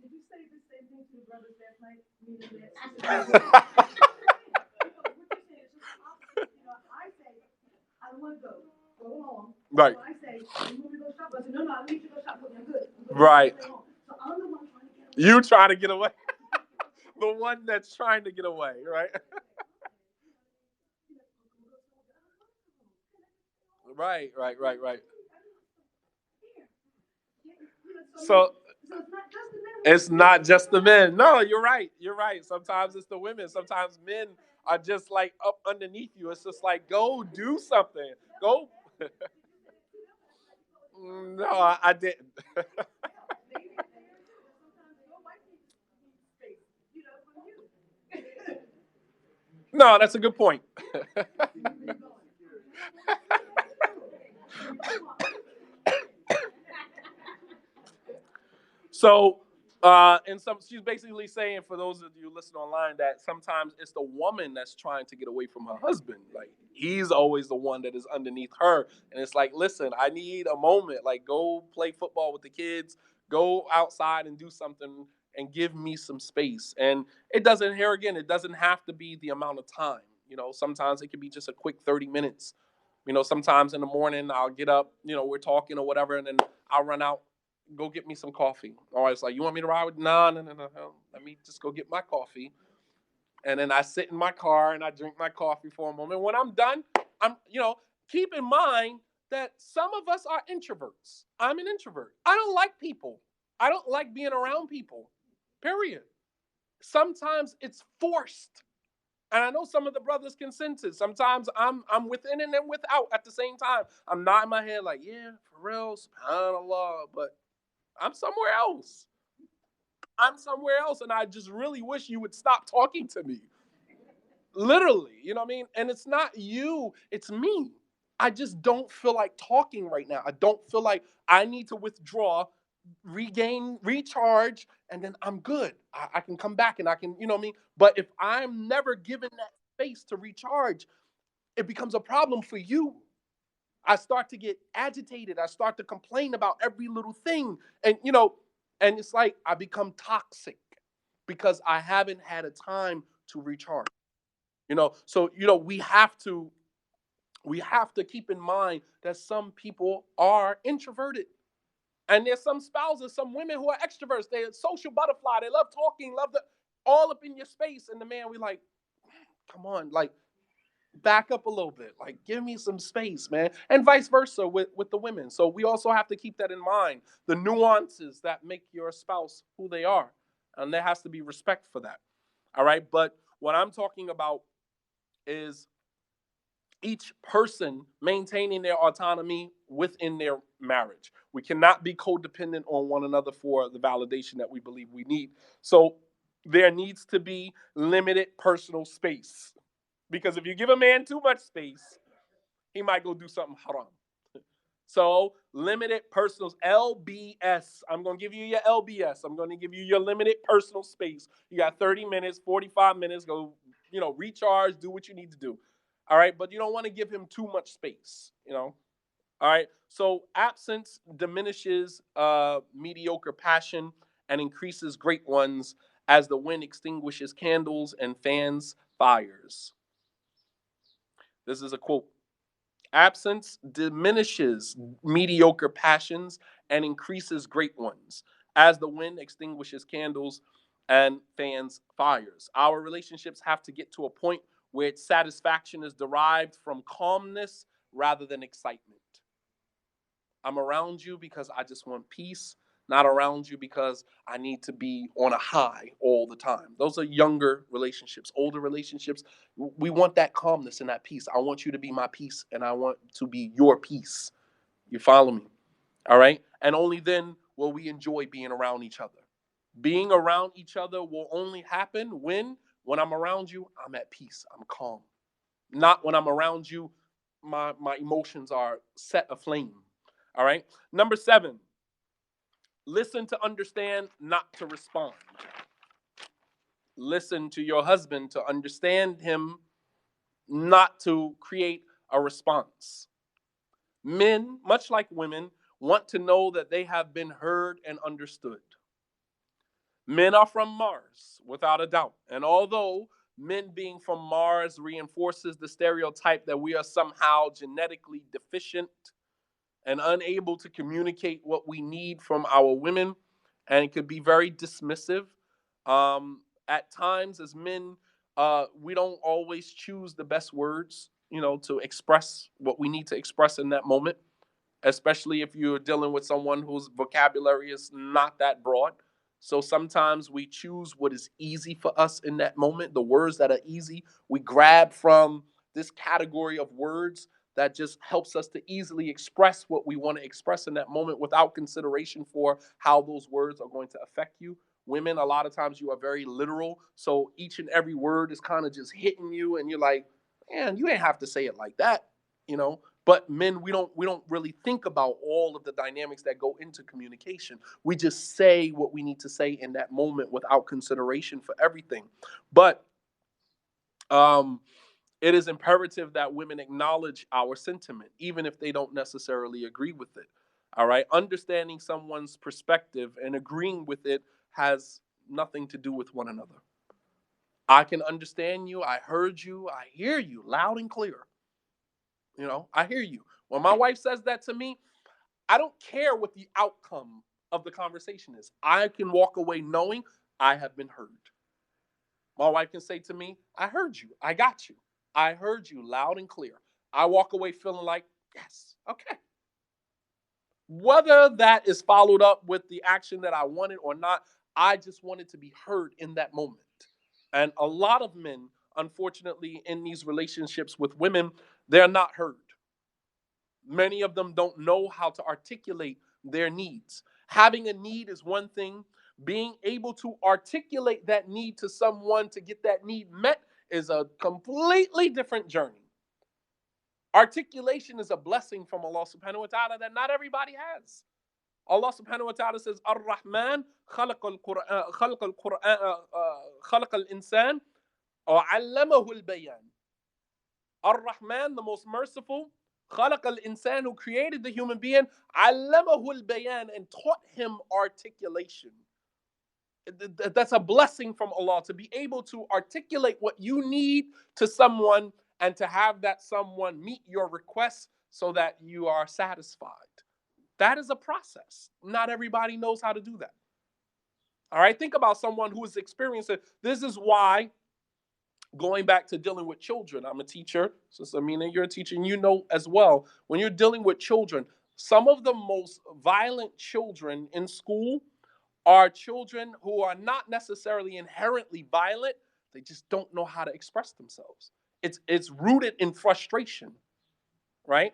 did you say the same thing to your brothers last night? Meaning that what you're saying is just opposite. I say, I don't want to go. Go along. Right. So I say, you want me to go shop? I say, no, I need you to go shop with me. I'm good. Right. So I'm the one trying to get away. You try to get away. The one that's trying to get away, right? Right. So it's not just the men. No, you're right. You're right. Sometimes it's the women. Sometimes men are just like up underneath you. It's just like, go do something. Go. No, I didn't. No, that's a good point. So, and she's basically saying for those of you listening online that sometimes it's the woman that's trying to get away from her husband. Like he's always the one that is underneath her, and it's like, listen, I need a moment. Like, go play football with the kids, go outside and do something, and give me some space. And it doesn't. Here again, it doesn't have to be the amount of time. Sometimes it can be just a quick 30 minutes. Sometimes in the morning I'll get up. We're talking or whatever, and then I'll run out, go get me some coffee. Or it's like, you want me to ride with? No. Let me just go get my coffee. And then I sit in my car and I drink my coffee for a moment. When I'm done, keep in mind that some of us are introverts. I'm an introvert. I don't like people. I don't like being around people. Period. Sometimes it's forced. And I know some of the brothers can sense it. Sometimes I'm within and then without at the same time. I'm nodding my head like, yeah, for real, subhanAllah, but I'm somewhere else. I'm somewhere else, and I just really wish you would stop talking to me. Literally, you know what I mean? And it's not you, it's me. I just don't feel like talking right now. I don't feel like I need to withdraw, regain, recharge, and then I'm good. I can come back and I can, you know what I mean? But if I'm never given that space to recharge, it becomes a problem for you. I start to get agitated. I start to complain about every little thing. And it's like I become toxic because I haven't had a time to recharge. So we have to keep in mind that some people are introverted. And there's some spouses, some women who are extroverts. They're social butterfly. They love talking, love the all up in your space. And the man, we like, come on, like back up a little bit, like give me some space, man. And vice versa with the women. So we also have to keep that in mind, the nuances that make your spouse who they are, and there has to be respect for that. All right, but what I'm talking about is each person maintaining their autonomy within their marriage. We cannot be codependent on one another for the validation that we believe we need. So there needs to be limited personal space, because if you give a man too much space, he might go do something haram. So limited personal LBS. I'm going to give you your LBS. I'm going to give you your limited personal space. You got 30 minutes, 45 minutes. Go, recharge, do what you need to do. All right. But you don't want to give him too much space. All right. So absence diminishes mediocre passion and increases great ones as the wind extinguishes candles and fans fires. This is a quote. Absence diminishes mediocre passions and increases great ones as the wind extinguishes candles and fans fires. Our relationships have to get to a point where its satisfaction is derived from calmness rather than excitement. I'm around you because I just want peace, not around you because I need to be on a high all the time. Those are younger relationships. Older relationships, we want that calmness and that peace. I want you to be my peace and I want to be your peace. You follow me? All right? And only then will we enjoy being around each other. Being around each other will only happen when I'm around you, I'm at peace. I'm calm. Not when I'm around you, my emotions are set aflame. All right. Number 7, listen to understand, not to respond. Listen to your husband to understand him, not to create a response. Men, much like women, want to know that they have been heard and understood. Men are from Mars, without a doubt. And although men being from Mars reinforces the stereotype that we are somehow genetically deficient and unable to communicate what we need from our women, and it could be very dismissive. At times, as men, we don't always choose the best words, to express what we need to express in that moment, especially if you're dealing with someone whose vocabulary is not that broad. So sometimes we choose what is easy for us in that moment, the words that are easy. We grab from this category of words that just helps us to easily express what we want to express in that moment without consideration for how those words are going to affect you. Women, a lot of times you are very literal. So each and every word is kind of just hitting you, and you're like, man, you ain't have to say it like that, you know. But men, we don't really think about all of the dynamics that go into communication. We just say what we need to say in that moment without consideration for everything. But um, it is imperative that women acknowledge our sentiment, even if they don't necessarily agree with it. All right, understanding someone's perspective and agreeing with it has nothing to do with one another. I can understand you. I heard you. I hear you loud and clear. I hear you. When my wife says that to me, I don't care what the outcome of the conversation is. I can walk away knowing I have been heard. My wife can say to me, I heard you. I got you. I heard you loud and clear. I walk away feeling like, yes, okay. Whether that is followed up with the action that I wanted or not, I just wanted to be heard in that moment. And a lot of men, unfortunately, in these relationships with women, they're not heard. Many of them don't know how to articulate their needs. Having a need is one thing, being able to articulate that need to someone to get that need met is a completely different journey. Articulation is a blessing from Allah subhanahu wa ta'ala that not everybody has. Allah subhanahu wa ta'ala says, Ar-Rahman خلق الإنسان وعلمه البيان. Ar-Rahman, the most merciful, خلق الإنسان, who created the human being, علمه البيان, and taught him articulation. That's a blessing from Allah, to be able to articulate what you need to someone and to have that someone meet your request so that you are satisfied. That is a process. Not everybody knows how to do that. All right, think about someone who is experiencing. This is why, going back to dealing with children, I'm a teacher. Sister Amina, you're a teacher, and you know as well, when you're dealing with children, some of the most violent children in school are children who are not necessarily inherently violent. They just don't know how to express themselves. It's rooted in frustration, right?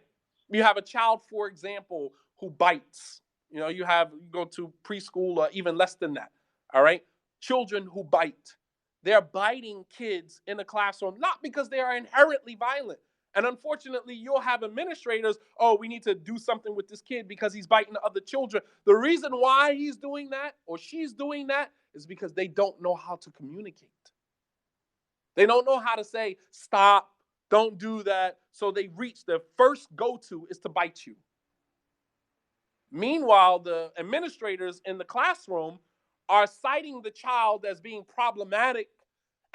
You have a child, for example, who bites. You go to preschool or even less than that. All right, children who bite. They're biting kids in the classroom, not because they are inherently violent. And unfortunately, you'll have administrators, oh, we need to do something with this kid because he's biting other children. The reason why he's doing that or she's doing that is because they don't know how to communicate. They don't know how to say, stop, don't do that. So they reach their first go-to is to bite you. Meanwhile, the administrators in the classroom are citing the child as being problematic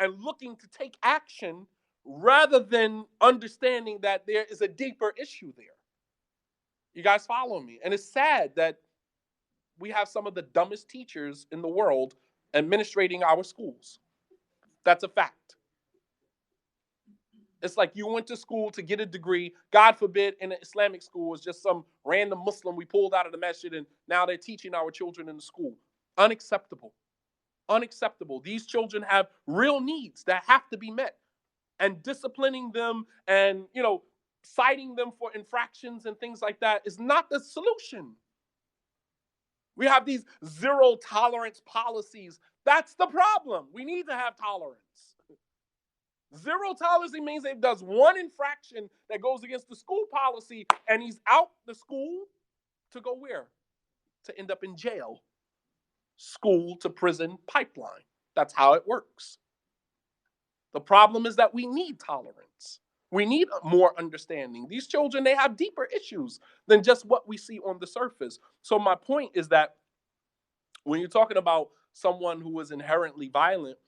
and looking to take action rather than understanding that there is a deeper issue there. You guys follow me? And it's sad that we have some of the dumbest teachers in the world administrating our schools. That's a fact. It's like you went to school to get a degree. God forbid, in an Islamic school, it's just some random Muslim we pulled out of the masjid, and now they're teaching our children in the school. Unacceptable. Unacceptable. These children have real needs that have to be met. And disciplining them and, citing them for infractions and things like that is not the solution. We have these zero tolerance policies. That's the problem. We need to have tolerance. Zero tolerance means if does one infraction that goes against the school policy and he's out the school to go where? To end up in jail. School to prison pipeline. That's how it works. The problem is that we need tolerance. We need more understanding. These children, they have deeper issues than just what we see on the surface. So my point is that when you're talking about someone who is inherently violent,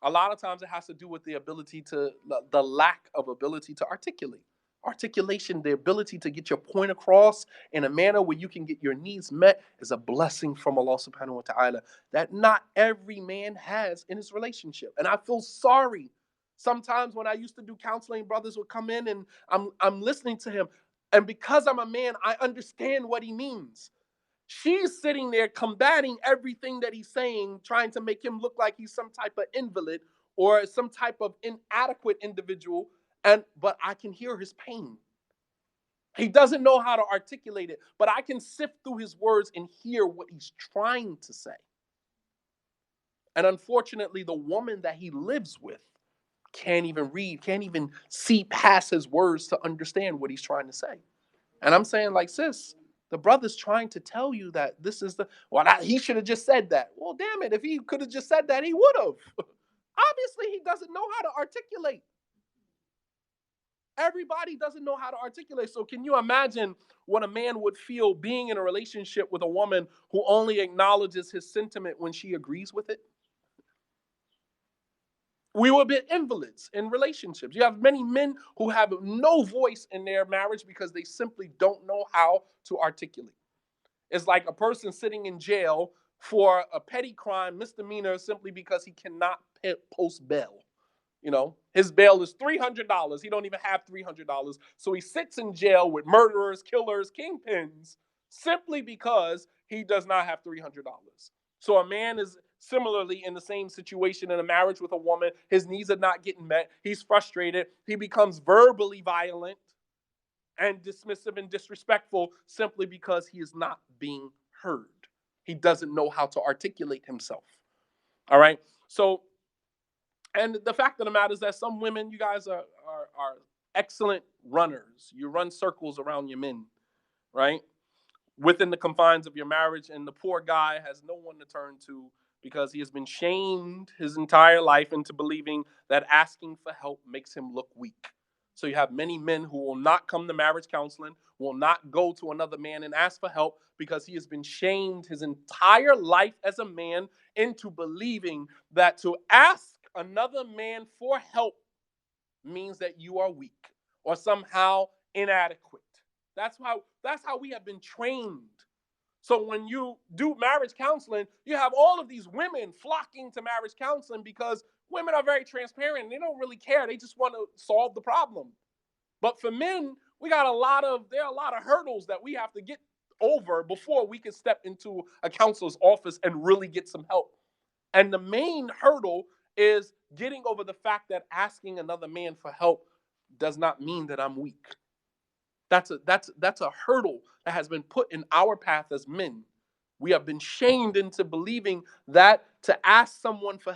a lot of times it has to do with the ability to, the lack of ability to articulate. Articulation, the ability to get your point across in a manner where you can get your needs met, is a blessing from Allah subhanahu wa ta'ala that not every man has in his relationship. And I feel sorry. Sometimes when I used to do counseling, brothers would come in and I'm listening to him. And because I'm a man, I understand what he means. She's sitting there combating everything that he's saying, trying to make him look like he's some type of invalid or some type of inadequate individual. But I can hear his pain. He doesn't know how to articulate it, but I can sift through his words and hear what he's trying to say. And unfortunately, the woman that he lives with can't even read, can't even see past his words to understand what he's trying to say. And I'm saying, like, sis, the brother's trying to tell you that this is he should have just said that. Well, damn it, if he could have just said that, he would have. Obviously, he doesn't know how to articulate. Everybody doesn't know how to articulate. So can you imagine what a man would feel being in a relationship with a woman who only acknowledges his sentiment when she agrees with it? We will be invalids in relationships. You have many men who have no voice in their marriage because they simply don't know how to articulate. It's like a person sitting in jail for a petty crime, misdemeanor, simply because he cannot post bail. His bail is $300. He don't even have $300. So he sits in jail with murderers, killers, kingpins, simply because he does not have $300. So a man is similarly in the same situation in a marriage with a woman. His needs are not getting met. He's frustrated. He becomes verbally violent and dismissive and disrespectful simply because he is not being heard. He doesn't know how to articulate himself. All right. So, and the fact of the matter is that some women, you guys are excellent runners. You run circles around your men, right? Within the confines of your marriage, and the poor guy has no one to turn to because he has been shamed his entire life into believing that asking for help makes him look weak. So you have many men who will not come to marriage counseling, will not go to another man and ask for help because he has been shamed his entire life as a man into believing that to ask another man for help means that you are weak or somehow inadequate. That's how we have been trained. So when you do marriage counseling, you have all of these women flocking to marriage counseling because women are very transparent and they don't really care. They just want to solve the problem. But for men, there are a lot of hurdles that we have to get over before we can step into a counselor's office and really get some help. And the main hurdle is getting over the fact that asking another man for help does not mean that I'm weak. That's a hurdle that has been put in our path as men. We have been shamed into believing that to ask someone for